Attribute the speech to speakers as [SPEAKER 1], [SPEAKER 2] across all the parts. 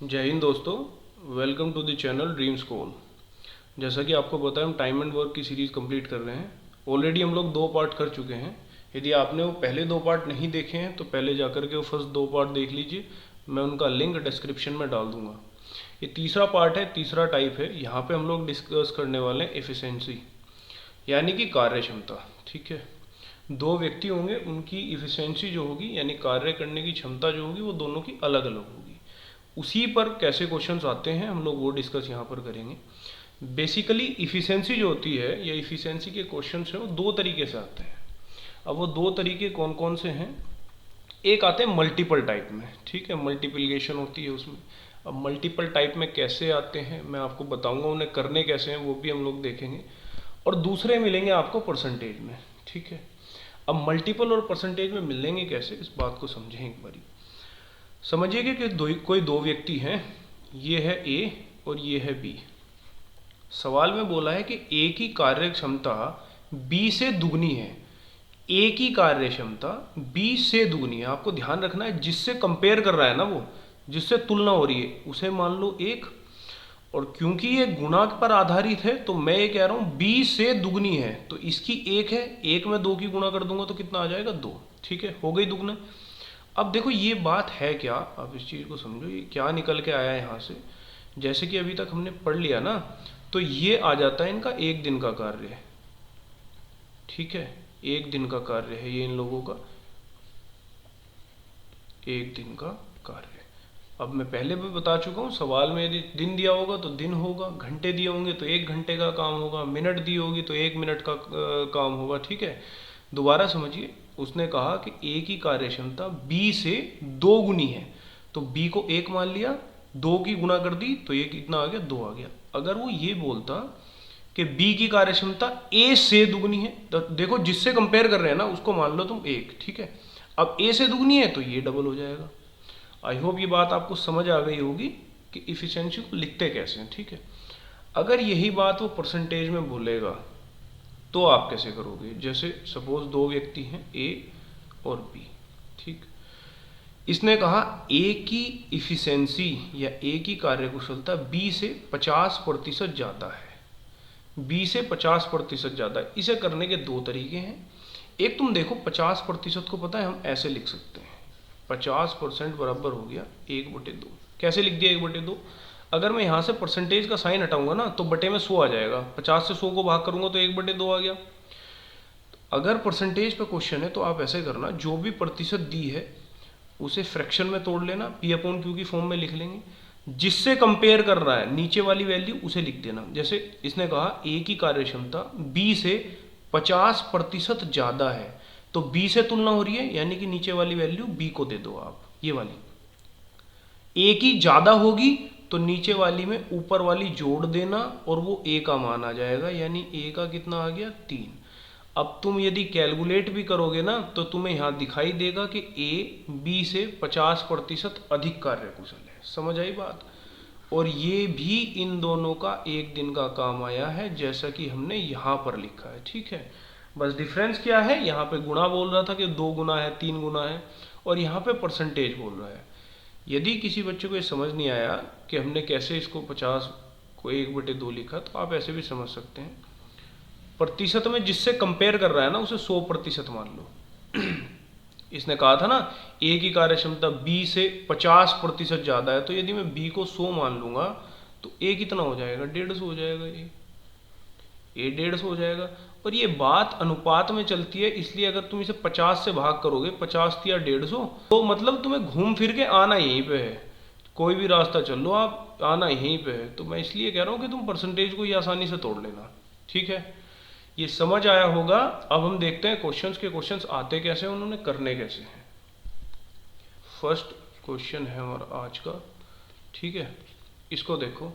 [SPEAKER 1] जय हिंद दोस्तों, welcome to the channel dream school. जैसा कि आपको पता है, हम टाइम एंड वर्क की सीरीज़ कंप्लीट कर रहे हैं। ऑलरेडी हम लोग 2 पार्ट कर चुके हैं। यदि आपने वो पहले 2 पार्ट नहीं देखे हैं तो पहले जाकर के वो फर्स्ट 2 पार्ट देख लीजिए। मैं उनका लिंक डिस्क्रिप्शन में डाल दूंगा। ये तीसरा पार्ट है, तीसरा टाइप है। यहाँ पे हम लोग डिस्कस करने वाले हैं एफिशिएंसी, यानी कि कार्य क्षमता। ठीक है, 2 व्यक्ति होंगे, उनकी इफिशियंसी जो होगी यानी कार्य करने की क्षमता जो होगी वो दोनों की अलग अलग होगी। उसी पर कैसे क्वेश्चंस आते हैं हम लोग वो डिस्कस यहाँ पर करेंगे। बेसिकली इफिशियंसी जो होती है या इफिशियंसी के क्वेश्चंस हैं वो 2 तरीके से आते हैं। अब वो 2 तरीके कौन कौन से हैं? एक आते हैं मल्टीपल टाइप में। ठीक है, मल्टीप्लिकेशन होती है उसमें। अब मल्टीपल टाइप में कैसे आते हैं मैं आपको बताऊंगा, उन्हें करने कैसे हैं वो भी हम लोग देखेंगे। और दूसरे मिलेंगे आपको परसेंटेज में। ठीक है, अब मल्टीपल और परसेंटेज में मिलेंगे कैसे, इस बात को समझें एक बारी। समझिए कि कोई 2 व्यक्ति हैं, ये है ए और ये है बी। सवाल में बोला है कि ए की कार्य क्षमता बी से दुगनी है। ए की कार्य क्षमता बी से दुगनी है। आपको ध्यान रखना है, जिससे कंपेयर कर रहा है ना, वो जिससे तुलना हो रही है उसे मान लो 1। और क्योंकि ये गुणा पर आधारित है तो मैं ये कह रहा हूं बी से दुगनी है, तो इसकी 1 है। 1 में 2 की गुणा कर दूंगा तो कितना आ जाएगा? 2। ठीक है, हो गई दुगना। अब देखो ये बात है क्या, अब इस चीज़ को समझो, ये क्या निकल के आया है यहाँ से। जैसे कि अभी तक हमने पढ़ लिया ना, तो ये आ जाता है इनका 1 दिन का कार्य। ठीक है, 1 दिन का कार्य है ये इन लोगों का, 1 दिन का कार्य। अब मैं पहले भी बता चुका हूँ, सवाल में यदि दिन दिया होगा तो दिन होगा, घंटे दिए होंगे तो 1 घंटे का काम होगा, मिनट दी होगी तो 1 मिनट का काम होगा। ठीक है, दोबारा समझिए। उसने कहा कि ए की कार्य क्षमता बी से 2 गुनी है, तो बी को 1 मान लिया, 2 की गुणा कर दी तो ये कितना आ गया? 2 आ गया। अगर वो ये बोलता कि बी की कार्य क्षमता ए से दुगनी है, तो देखो जिससे कंपेयर कर रहे हैं ना उसको मान लो तुम 1। ठीक है, अब ए से दुगनी है तो ये डबल हो जाएगा। आई होप ये बात आपको समझ आ गई होगी कि इफिशिएंसी को लिखते कैसे हैं। ठीक है, अगर यही बात वो परसेंटेज में बोलेगा तो आप कैसे करोगे? जैसे सपोज 2 व्यक्ति हैं, ए और बी। ठीक, इसने कहा ए की इफिशिएंसी या ए की कार्यकुशलता बी से 50% ज़्यादा है। बी से 50% ज़्यादा है। इसे करने के 2 तरीके हैं। एक तुम देखो, 50% को पता है हम ऐसे लिख सकते हैं, 50% बराबर हो गया 1/2। कैसे लिख दिया 1/2? अगर मैं यहाँ से परसेंटेज का साइन हटाऊंगा ना तो बटे में 100 आ जाएगा। 50 से 100 को भाग करूंगा तो 1/2 आ गया। अगर परसेंटेज पे क्वेश्चन है तो आप ऐसे करना, जो भी प्रतिशत दी है उसे फ्रैक्शन में तोड़ लेना, P/Q की फॉर्म में लिख लेंगे। जिससे कंपेयर कर रहा है नीचे वाली वैल्यू उसे लिख देना। जैसे इसने कहा ए की कार्यक्षमता बी से 50% ज़्यादा है, तो बी से तुलना हो रही है यानी कि नीचे वाली वैल्यू बी को दे दो आप, ये वाली। ए की ज़्यादा होगी तो नीचे वाली में ऊपर वाली जोड़ देना और वो ए का मान आ जाएगा, यानी ए का कितना आ गया? 3। अब तुम यदि कैलकुलेट भी करोगे ना तो तुम्हें यहाँ दिखाई देगा कि ए बी से 50% अधिक कार्यकुशल है। समझ आई बात? और ये भी इन दोनों का 1 दिन का काम आया है, जैसा कि हमने यहाँ पर लिखा है। ठीक है, बस डिफरेंस क्या है, यहाँ पे गुणा बोल रहा था कि 2 गुना है, 3 गुना है, और यहाँ पे परसेंटेज बोल रहा है। यदि किसी बच्चे को ये समझ नहीं आया कि हमने कैसे इसको 50 को 1/2 लिखा, तो आप ऐसे भी समझ सकते हैं। प्रतिशत में जिससे कंपेयर कर रहा है ना उसे 100% मान लो। इसने कहा था ना ए की कार्य क्षमता बी से 50% ज़्यादा है, तो यदि मैं बी को 100 मान लूंगा तो ए कितना हो जाएगा? 150 हो जाएगा। ए 150 हो जाएगा। और ये बात अनुपात में चलती है, इसलिए अगर तुम इसे 50 से भाग करोगे, 50 या 150, तो मतलब तुम्हें घूम फिर के आना यहीं पे है। कोई भी रास्ता चल लो आप, आना यहीं पे है। तो मैं इसलिए कह रहा हूँ कि तुम परसेंटेज को ही आसानी से तोड़ लेना। ठीक है, ये समझ आया होगा। अब हम देखते हैं क्वेश्चंस आते कैसे हैं, उन्होंने करने कैसे हैं। फर्स्ट क्वेश्चन है हमारा आज का। ठीक है, इसको देखो।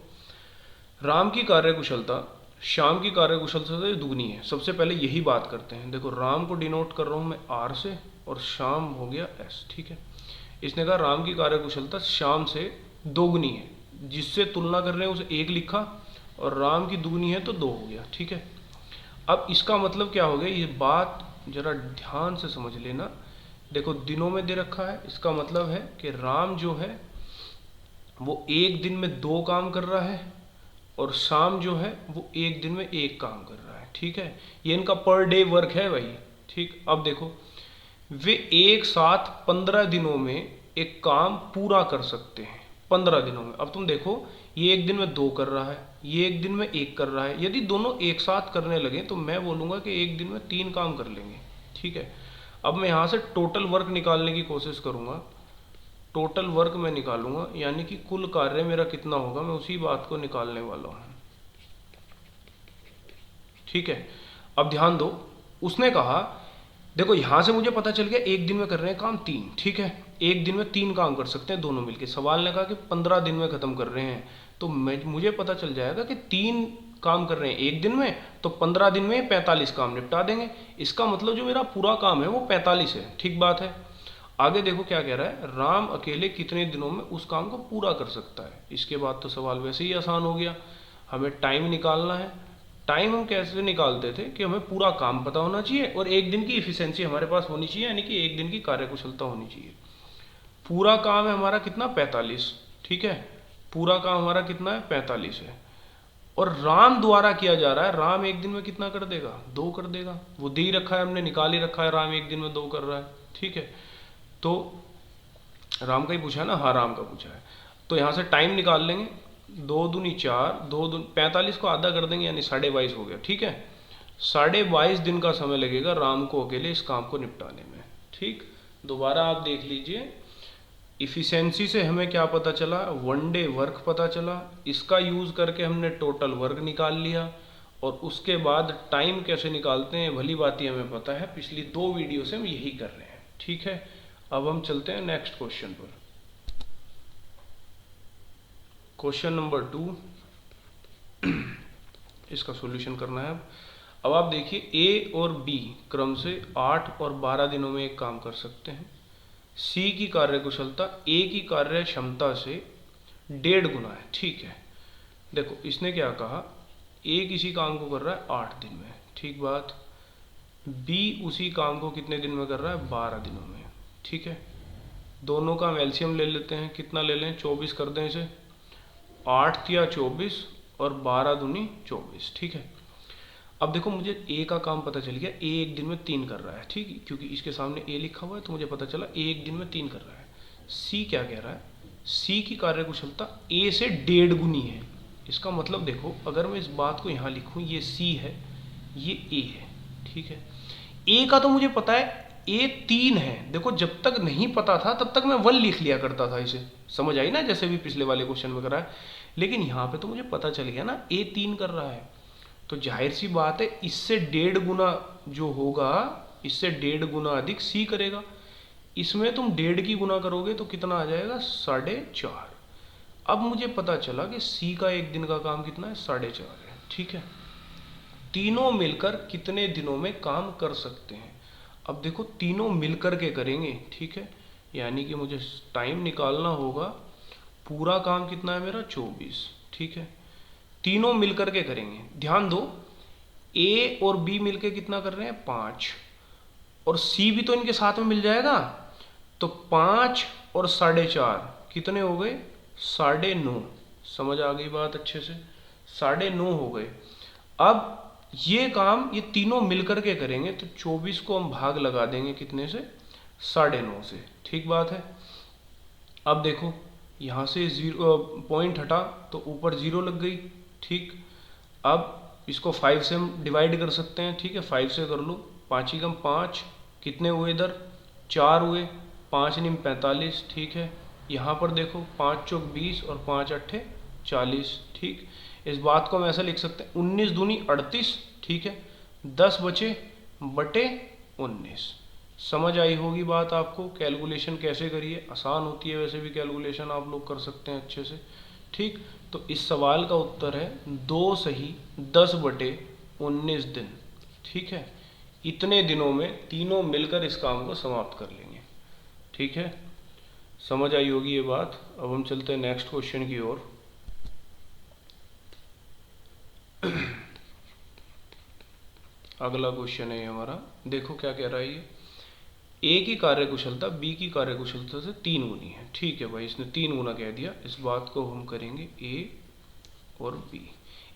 [SPEAKER 1] राम की कार्यकुशलता श्याम की कार्यकुशलता से दुगनी है। सबसे पहले यही बात करते हैं। देखो, राम को डिनोट कर रहा हूं मैं आर से और श्याम हो गया एस। ठीक है, इसने कहा राम की कार्यकुशलता श्याम से दोगुनी है, जिससे तुलना कर रहे हैं उसे 1 लिखा, और राम की दुगनी है तो 2 हो गया। ठीक है, अब इसका मतलब क्या हो गया, ये बात जरा ध्यान से समझ लेना। देखो, दिनों में दे रखा है, इसका मतलब है कि राम जो है वो एक दिन में 2 काम कर रहा है और शाम जो है वो एक दिन में 1 काम कर रहा है। ठीक है, ये इनका पर डे वर्क है भाई। ठीक, अब देखो वे एक साथ 15 दिनों में एक काम पूरा कर सकते हैं। 15 दिनों में। अब तुम देखो, ये एक दिन में 2 कर रहा है, ये एक दिन में 1 कर रहा है। यदि दोनों एक साथ करने लगे तो मैं बोलूँगा कि एक दिन में 3 काम कर लेंगे। ठीक है, अब मैं यहाँ से टोटल वर्क निकालने की कोशिश करूँगा। टोटल वर्क मैं निकालूंगा, यानी कि कुल कार्य मेरा कितना होगा, मैं उसी बात को निकालने वाला हूँ। ठीक है, अब ध्यान दो, उसने कहा देखो यहां से मुझे पता चल गया एक दिन में कर रहे हैं काम 3। ठीक है, एक दिन में 3 काम कर सकते हैं दोनों मिलके। सवाल ने कहा कि 15 दिन में खत्म कर रहे हैं, तो मुझे पता चल जाएगा कि 3 काम कर रहे हैं एक दिन में, तो 15 दिन में 45 काम निपटा देंगे। इसका मतलब जो मेरा पूरा काम है वो 45 है। ठीक बात है। आगे देखो क्या कह रहा है, राम अकेले कितने दिनों में उस काम को पूरा कर सकता है। इसके बाद तो सवाल वैसे ही आसान हो गया, हमें टाइम निकालना है। टाइम हम कैसे निकालते थे कि हमें पूरा काम पता होना चाहिए और एक दिन की इफिशिएंसी हमारे पास होनी चाहिए, यानी कि एक दिन की कार्यकुशलता होनी चाहिए। पूरा काम है हमारा कितना, 45। ठीक है, पूरा काम हमारा कितना है, 45 है। और राम द्वारा किया जा रहा है, राम एक दिन में कितना कर देगा, 2 कर देगा। वो दे ही रखा है, हमने निकाल ही रखा है, राम एक दिन में 2 कर रहा है। ठीक है, तो राम का ही पूछा है ना, हाँ राम का पूछा है। तो यहाँ से टाइम निकाल लेंगे, 2 दूनी 4, 2 दूनी 45 को आधा कर देंगे, यानी 22.5 हो गया। ठीक है, 22.5 दिन का समय लगेगा राम को अकेले इस काम को निपटाने में। ठीक, दोबारा आप देख लीजिए, इफिशिएंसी से हमें क्या पता चला, 1 डे वर्क पता चला। इसका यूज़ करके हमने टोटल वर्क निकाल लिया, और उसके बाद टाइम कैसे निकालते हैं भली बात ही हमें पता है, पिछली 2 वीडियो से हम यही कर रहे हैं। ठीक है, अब हम चलते हैं नेक्स्ट क्वेश्चन पर। क्वेश्चन नंबर 2, इसका सॉल्यूशन करना है। अब आप देखिए, ए और बी क्रम से 8 और 12 दिनों में एक काम कर सकते हैं। सी की कार्यकुशलता ए की कार्य क्षमता से 1.5 गुना है। ठीक है, देखो इसने क्या कहा, ए किसी काम को कर रहा है 8 दिन में। ठीक बात, बी उसी काम को कितने दिन में कर रहा है, 12 दिनों में। ठीक है, दोनों का हम एलसीएम ले लेते हैं, कितना ले लें, 24 कर दें इसे। 8 तिया 24 और 12 दूनी 24। ठीक है, अब देखो मुझे ए का काम पता चल गया, ए एक दिन में 3 कर रहा है। ठीक है, क्योंकि इसके सामने ए लिखा हुआ है तो मुझे पता चला ए एक दिन में 3 कर रहा है। सी क्या कह रहा है, सी की कार्यकुशलता ए से 1.5 गुनी है। इसका मतलब देखो, अगर मैं इस बात को यहाँ लिखूँ, ये सी है, ये ए है। ठीक है, ए का तो मुझे पता है, ए 3 है। देखो जब तक नहीं पता था तब तक मैं 1 लिख लिया करता था, इसे समझ आई ना, जैसे भी पिछले वाले क्वेश्चन में करा है। लेकिन यहाँ पे तो मुझे पता चल गया ना, ए 3 कर रहा है, तो जाहिर सी बात है इससे 1.5 गुना जो होगा, इससे 1.5 गुना अधिक सी करेगा। इसमें तुम 1.5 की गुना करोगे तो कितना आ जाएगा, 4.5। अब मुझे पता चला कि सी का एक दिन का काम कितना है, 4.5 है। ठीक है, तीनों मिलकर कितने दिनों में काम कर सकते हैं। अब देखो तीनों मिलकर के करेंगे। ठीक है, यानी कि मुझे टाइम निकालना होगा, पूरा काम कितना है मेरा, 24। ठीक है, तीनों मिलकर के करेंगे। ध्यान दो, ए और बी मिलकर कितना कर रहे हैं, 5, और सी भी तो इनके साथ में मिल जाएगा, तो 5 और 4.5 कितने हो गए, 9.5। समझ आ गई बात अच्छे से, 9.5 हो गए। अब ये काम ये तीनों मिलकर के करेंगे, तो 24 को हम भाग लगा देंगे कितने से, 9.5 से। ठीक बात है। अब देखो यहाँ से 0 पॉइंट हटा तो ऊपर 0 लग गई। ठीक, अब इसको 5 से हम डिवाइड कर सकते हैं। ठीक है, 5 से कर लो, 5 ही कम 5, कितने हुए इधर, 4 हुए, 5 निम 45। ठीक है, यहाँ पर देखो 5 चौक 20 और 5 अट्ठे 40। ठीक, इस बात को हम ऐसा लिख सकते हैं, 19 दूनी 38। ठीक है, 10 बचे बटे 19। समझ आई होगी बात आपको, कैलकुलेशन कैसे करिए, आसान होती है वैसे भी कैलकुलेशन, आप लोग कर सकते हैं अच्छे से। ठीक, तो इस सवाल का उत्तर है 2 सही 10 बटे 19 दिन। ठीक है, इतने दिनों में तीनों मिलकर इस काम को समाप्त कर लेंगे। ठीक है, समझ आई होगी ये बात। अब हम चलते हैं नेक्स्ट क्वेश्चन की ओर। अगला क्वेश्चन है हमारा, देखो क्या कह रहा है ये, ए की कार्यकुशलता बी की कार्यकुशलता से 3 गुनी है। ठीक है भाई, इसने 3 गुना कह दिया। इस बात को हम करेंगे ए और बी।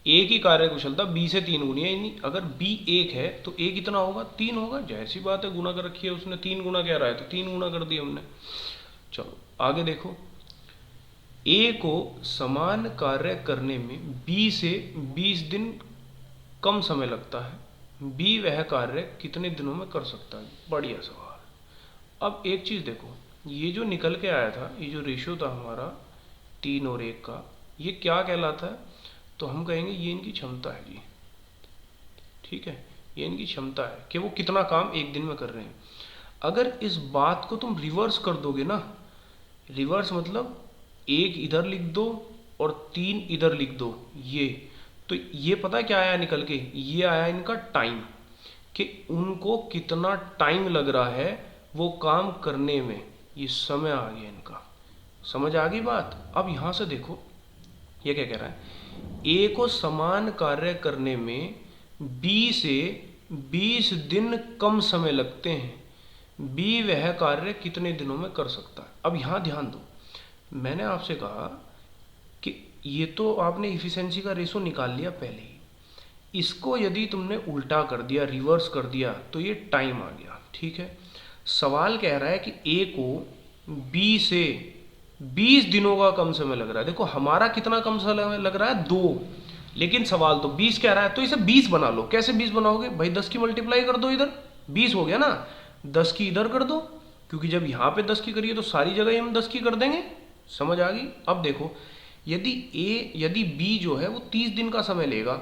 [SPEAKER 1] ए की कार्यकुशलता बी से 3 गुनी है, यानी अगर बी 1 है तो ए कितना होगा, 3 होगा। जैसी बात है, गुना कर रखी है उसने, 3 गुना कह रहा है तो 3 गुना कर दिया हमने। चलो आगे देखो, ए को समान कार्य करने में बी से 20 दिन कम समय लगता है। बी वह कार्य कितने दिनों में कर सकता है। बढ़िया सवाल। अब एक चीज़ देखो, ये जो निकल के आया था, ये जो रेशियो था हमारा 3 और 1 का, ये क्या कहलाता है, तो हम कहेंगे ये इनकी क्षमता है जी। ठीक है, ये इनकी क्षमता है कि वो कितना काम एक दिन में कर रहे हैं। अगर इस बात को तुम रिवर्स कर दोगे ना, रिवर्स मतलब 1 इधर लिख दो और 3 इधर लिख दो, ये तो ये पता है क्या आया निकल के, ये आया इनका टाइम, कि उनको कितना टाइम लग रहा है वो काम करने में। ये समय आ गया इनका। समझ आ गई बात। अब यहाँ से देखो ये क्या कह रहा है, ए को समान कार्य करने में बी से 20 दिन कम समय लगते हैं। बी वह कार्य कितने दिनों में कर सकता है। अब यहाँ ध्यान दो, मैंने आपसे कहा कि ये तो आपने इफिशिएंसी का रेशो निकाल लिया पहले ही, इसको यदि तुमने उल्टा कर दिया, रिवर्स कर दिया, तो ये टाइम आ गया। ठीक है, सवाल कह रहा है कि ए को बी से 20 दिनों का कम समय लग रहा है। देखो हमारा कितना कम समय लग रहा है, 2, लेकिन सवाल तो 20 कह रहा है, तो इसे 20 बना लो। कैसे 20 बनाओगे भाई, 10 की मल्टीप्लाई कर दो, इधर 20 हो गया ना, 10 की इधर कर दो, क्योंकि जब यहाँ पे 10 की करिए तो सारी जगह ही हम 10 की कर देंगे। समझ आ गई। अब देखो, यदि बी जो है वो 30 दिन का समय लेगा,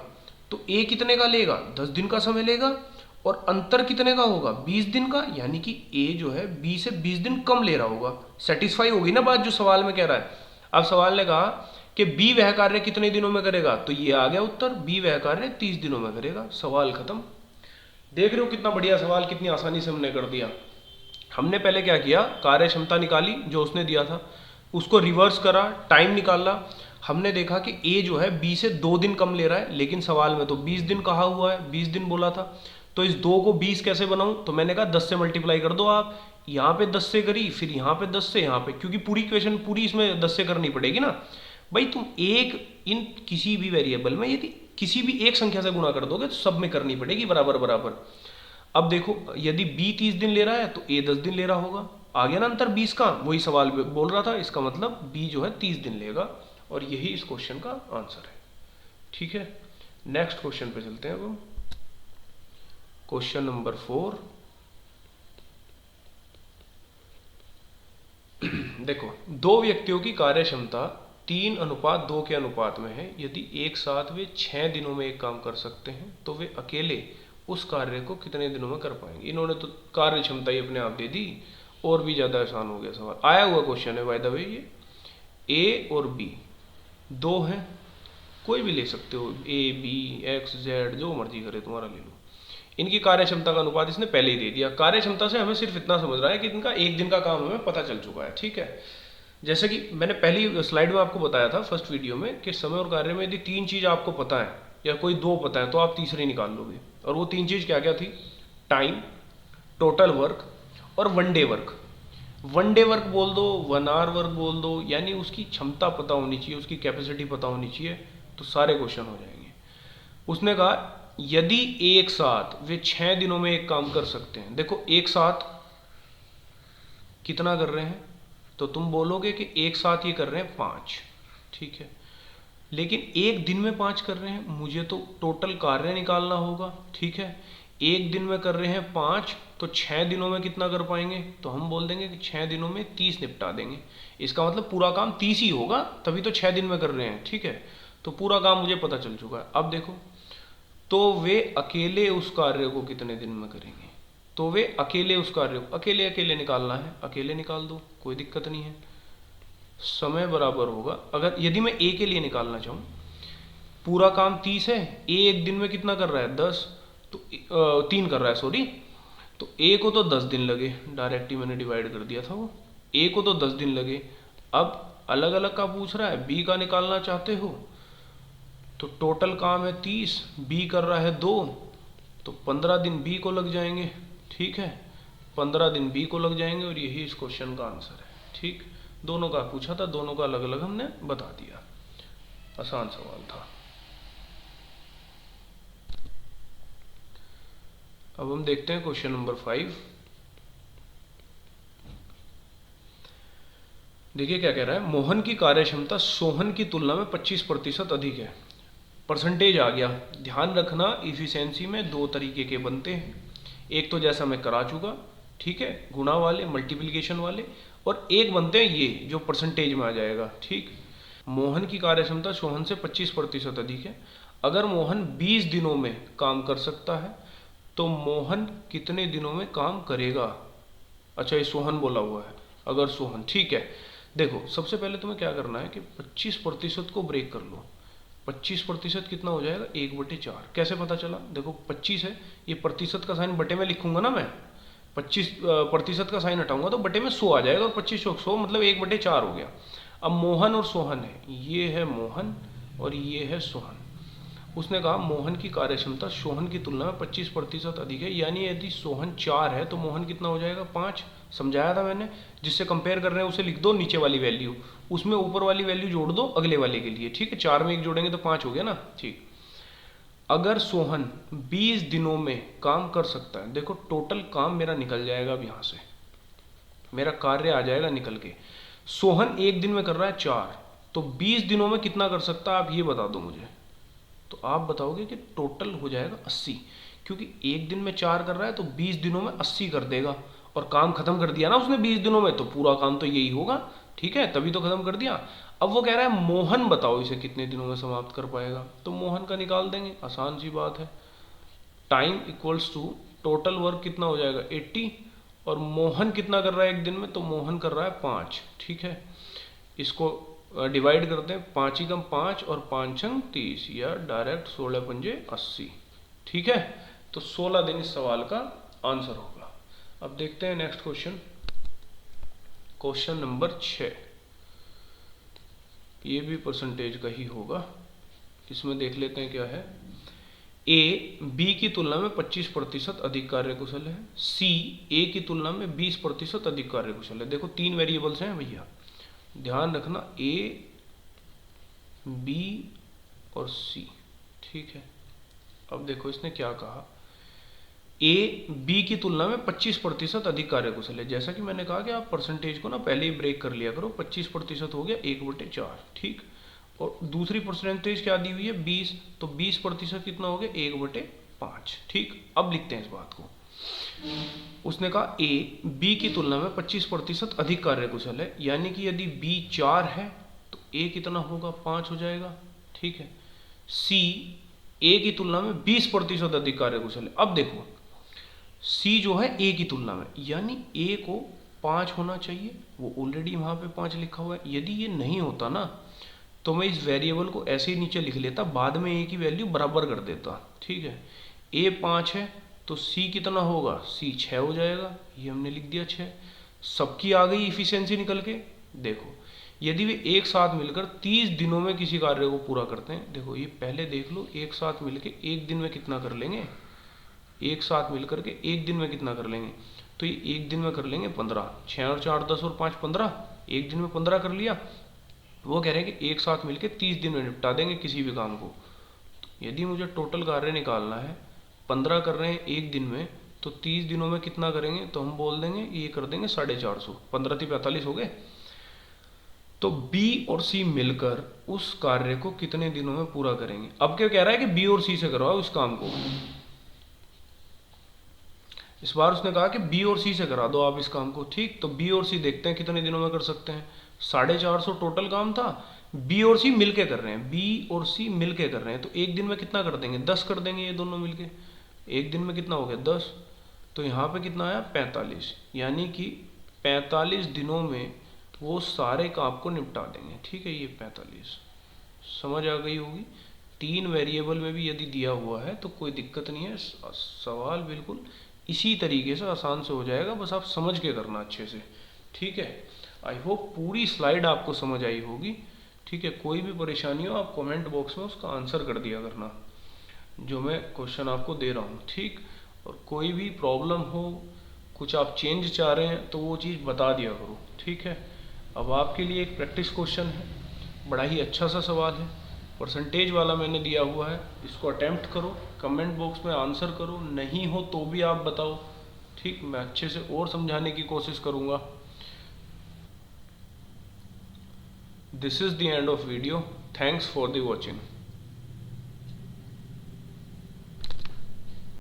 [SPEAKER 1] तो ए कितने का लेगा, 10 दिन का समय लेगा, और अंतर कितने का होगा, 20 दिन का, यानी कि ए जो है बी से 20 दिन कम ले रहा होगा। सेटिस्फाई होगी ना बात जो सवाल में कह रहा है। अब सवाल ने कहा कि बी वह कार्य कितने दिनों में करेगा, तो ये आ गया उत्तर, बी वह कार्य 30 दिनों में करेगा। सवाल खत्म। देख रहे हो कितना बढ़िया सवाल, कितनी आसानी से हमने कर दिया। हमने पहले क्या किया, कार्य क्षमता निकाली जो उसने दिया था, उसको रिवर्स करा, टाइम निकाला। हमने देखा कि ए जो है बी से 2 दिन कम ले रहा है, लेकिन सवाल में तो 20 दिन कहा हुआ है, 20 दिन बोला था। तो इस 2 को 20 कैसे बनाऊं, तो मैंने कहा 10 से मल्टीप्लाई कर दो आप। यहाँ पे 10 से करी, फिर यहाँ पे 10 से, यहाँ पे, क्योंकि पूरी इक्वेशन पूरी इसमें 10 से करनी पड़ेगी ना भाई। तुम इन किसी भी वेरिएबल में यदि किसी भी एक संख्या से गुणा कर दोगे तो सब में करनी पड़ेगी बराबर बराबर। अब देखो, यदि बी 30 दिन ले रहा है तो ए 10 दिन ले रहा होगा। आ गया ना अंतर 20 का, वही सवाल बोल रहा था। इसका मतलब बी जो है 30 दिन लेगा, और यही इस क्वेश्चन का आंसर है। ठीक है, नेक्स्ट क्वेश्चन पे चलते हैं अब हम। Question number 4। देखो, 2 व्यक्तियों की कार्य क्षमता 3:2 के अनुपात में है। यदि एक साथ वे 6 दिनों में एक काम कर सकते हैं, तो वे अकेले उस कार्य को कितने दिनों में कर पाएंगे। इन्होंने तो कार्य क्षमता ही अपने आप दे दी, और भी ज़्यादा आसान हो गया सवाल। आया हुआ क्वेश्चन है बाय द वे। ये ए और बी 2 हैं, कोई भी ले सकते हो, ए बी एक्स जेड जो मर्जी करे तुम्हारा ले लो। इनकी कार्य क्षमता का अनुपात इसने पहले ही दे दिया। कार्य क्षमता से हमें सिर्फ इतना समझ रहा है कि इनका एक दिन का काम हमें पता चल चुका है। ठीक है, जैसे कि मैंने पहली स्लाइड में आपको बताया था फर्स्ट वीडियो में, कि समय और कार्य में यदि 3 चीज़ आपको पता है या कोई 2 पता है तो आप तीसरी निकाल लोगे। और वो 3 चीज़ क्या क्या थी, टाइम, टोटल वर्क और one day work. One day work बोल दो, 1 आवर वर्क बोल दो, यानी उसकी क्षमता पता होनी चाहिए, उसकी कैपेसिटी पता होनी चाहिए, तो सारे क्वेश्चन हो जाएंगे। उसने कहा यदि एक साथ वे 6 दिनों में एक काम कर सकते हैं। देखो एक साथ कितना कर रहे हैं, तो तुम बोलोगे कि एक साथ ये कर रहे हैं 5। ठीक है, लेकिन एक दिन में 5 कर रहे हैं, मुझे तो टोटल कार्य निकालना होगा। ठीक है, एक दिन में कर रहे हैं 5, तो 6 दिनों में कितना कर पाएंगे, तो हम बोल देंगे कि 6 दिनों में 30 निपटा देंगे। इसका मतलब पूरा काम 30 ही होगा, तभी तो 6 दिन में कर रहे हैं। ठीक है, तो पूरा काम मुझे पता चल चुका है। अब देखो, तो वे अकेले उस कार्य को कितने दिन में करेंगे, तो वे अकेले उस कार्य को अकेले अकेले निकालना है, अकेले निकाल दो, कोई दिक्कत नहीं है। समय बराबर होगा, अगर यदि मैं ए के लिए निकालना चाहूँ, पूरा काम 30 है, ए एक दिन में कितना कर रहा है 10, तो 3 कर रहा है सॉरी, तो ए को तो 10 दिन लगे, डायरेक्ट ही मैंने डिवाइड कर दिया था वो, ए को तो 10 दिन लगे। अब अलग अलग का पूछ रहा है, बी का निकालना चाहते हो, तो टोटल काम है 30, बी कर रहा है 2, तो 15 दिन बी को लग जाएंगे। ठीक है, 15 दिन बी को लग जाएंगे और यही इस क्वेश्चन का आंसर है। ठीक, दोनों का पूछा था, दोनों का अलग अलग हमने बता दिया। आसान सवाल था। अब हम देखते हैं क्वेश्चन नंबर 5। देखिए क्या कह रहा है, मोहन की कार्यक्षमता सोहन की तुलना में 25% अधिक है। परसेंटेज आ गया। ध्यान रखना इफिशिएंसी में दो तरीके के बनते हैं, एक तो जैसा मैं करा चुका, ठीक है, गुणा वाले, मल्टीप्लिकेशन वाले, और एक बनते हैं ये जो परसेंटेज में आ जाएगा। ठीक, मोहन की कार्यक्षमता सोहन से 25% अधिक है। अगर मोहन 20 दिनों में काम कर सकता है तो मोहन कितने दिनों में काम करेगा। अच्छा, ये सोहन बोला हुआ है। अगर सोहन, ठीक है, देखो सबसे पहले तुम्हें क्या करना है कि 25% को ब्रेक कर लो। 25% कितना हो जाएगा, 1/4। कैसे पता चला, देखो 25 है, ये प्रतिशत का साइन बटे में लिखूंगा ना मैं, 25% का साइन हटाऊंगा तो बटे में 100 आ जाएगा, और 25 100 मतलब 1/4 हो गया। अब मोहन और सोहन है, ये है मोहन और ये है सोहन। उसने कहा मोहन की कार्यक्षमता सोहन की तुलना में 25% अधिक है, यानी यदि सोहन 4 है तो मोहन कितना हो जाएगा, 5। समझाया था मैंने, जिससे कंपेयर कर रहे हैं उसे लिख दो नीचे वाली वैल्यू, उसमें ऊपर वाली वैल्यू जोड़ दो अगले वाले के लिए। ठीक है, 4 में 1 जोड़ेंगे तो 5 हो गया ना। ठीक, अगर सोहन 20 दिनों में काम कर सकता है, देखो टोटल काम मेरा निकल जाएगा अब यहाँ से, मेरा कार्य आ जाएगा निकल के। सोहन 1 दिन में कर रहा है 4, तो 20 दिनों में कितना कर सकता है आप ये बता दो मुझे। तो आप बताओगे कि टोटल हो जाएगा 80, क्योंकि 1 दिन में 4 कर रहा है तो 20 दिनों में 80 कर देगा, और काम खत्म कर दिया ना उसने 20 दिनों में, तो पूरा काम तो यही होगा। ठीक है, तभी तो खत्म कर दिया। अब वो कह रहा है मोहन बताओ इसे कितने दिनों में समाप्त कर पाएगा, तो मोहन का निकाल देंगे, आसान सी बात है। Time equals to total work कितना हो जाएगा 80, और मोहन कितना कर रहा है 1 दिन में, तो मोहन कर रहा है 5। ठीक है, इसको डिवाइड करते हैं, 5 ही कम 5 और 5 छंग 30, या डायरेक्ट 16 पंजे 80। ठीक है, तो 16 दिन इस सवाल का आंसर होगा। अब देखते हैं नेक्स्ट क्वेश्चन, क्वेश्चन नंबर 6। ये भी परसेंटेज का ही होगा। इसमें देख लेते हैं क्या है। ए बी की तुलना में 25% अधिक कार्यकुशल है, सी ए की तुलना में 20% अधिक कार्यकुशल है। देखो 3 वेरिएबल्स हैं भैया, ध्यान रखना, ए बी और सी। ठीक है, अब देखो इसने क्या कहा, ए बी की तुलना में 25% अधिक कार्यकुशल है। जैसा कि मैंने कहा कि आप परसेंटेज को ना पहले ही ब्रेक कर लिया करो, 25% हो गया 1/4। ठीक, और दूसरी परसेंटेज क्या दी हुई है 20, तो 20% कितना हो गया 1/5। ठीक, अब लिखते हैं इस बात को। उसने कहा ए बी की तुलना में 25% अधिक कार्यकुशल है, यानी कि यदि बी 4 है तो ए कितना होगा, 5 हो जाएगा। ठीक है, सी ए की तुलना में 20% अधिक कार्यकुशल है। अब देखो सी जो है ए की तुलना में, यानी ए को 5 होना चाहिए, वो ऑलरेडी वहां पे 5 लिखा हुआ है। यदि ये नहीं होता ना तो मैं इस वेरिएबल को ऐसे ही नीचे लिख लेता, बाद में ए की वैल्यू बराबर कर देता। ठीक है, ए 5 है तो सी कितना होगा, सी 6 हो जाएगा, ये हमने लिख दिया 6। सबकी आ गई इफिशियंसी निकल के। देखो यदि वे एक साथ मिलकर 30 दिनों में किसी कार्य को पूरा करते हैं, देखो ये पहले देख लो, एक साथ मिलकर 1 दिन में कितना कर लेंगे, एक साथ मिलकर के 1 दिन में कितना कर लेंगे, तो ये 1 दिन में कर लेंगे 15, 6 और 4 10 और 5 15, 1 दिन में 15 कर लिया। वो कह रहे हैं कि एक साथ मिलकर 30 दिन में निपटा देंगे किसी भी काम को। तो यदि मुझे टोटल कार्य निकालना है, 15 कर रहे हैं 1 दिन में, तो 30 दिनों में कितना करेंगे, तो हम बोल देंगे ये कर देंगे 450, 15 × 45 हो गए। तो बी और सी मिलकर उस कार्य को कितने दिनों में पूरा करेंगे। अब क्या कह रहा है कि बी और सी से करवाओ इस काम को। इस बार उसने कहा कि बी और सी से करा दो आप इस काम को। ठीक, तो बी और सी देखते हैं कितने दिनों में कर सकते हैं। 450 टोटल काम था, बी और सी मिलके कर रहे हैं, बी और सी मिलके कर रहे हैं, तो 1 दिन में कितना कर देंगे, 10 कर देंगे ये दोनों मिलके। 1 दिन में कितना हो गया 10, तो यहाँ पे कितना आया 45, यानी कि 45 दिनों में वो सारे काम को निपटा देंगे। ठीक है, ये 45 समझ आ गई होगी। 3 वेरिएबल में भी यदि दिया हुआ है तो कोई दिक्कत नहीं है, सवाल बिल्कुल इसी तरीके से आसान से हो जाएगा, बस आप समझ के करना अच्छे से। ठीक है, आई होप पूरी स्लाइड आपको समझ आई होगी। ठीक है, कोई भी परेशानी हो आप कमेंट बॉक्स में उसका आंसर कर दिया करना जो मैं क्वेश्चन आपको दे रहा हूँ। ठीक, और कोई भी प्रॉब्लम हो, कुछ आप चेंज चाह रहे हैं तो वो चीज़ बता दिया करो, ठीक है। अब आपके लिए एक प्रैक्टिस क्वेश्चन है, बड़ा ही अच्छा सा सवाल है, परसेंटेज वाला मैंने दिया हुआ है, इसको अटेम्प्ट करो, कमेंट बॉक्स में आंसर करो, नहीं हो तो भी आप बताओ, ठीक। मैं अच्छे से और समझाने की कोशिश करूँगा। This is the end of video, thanks for the watching.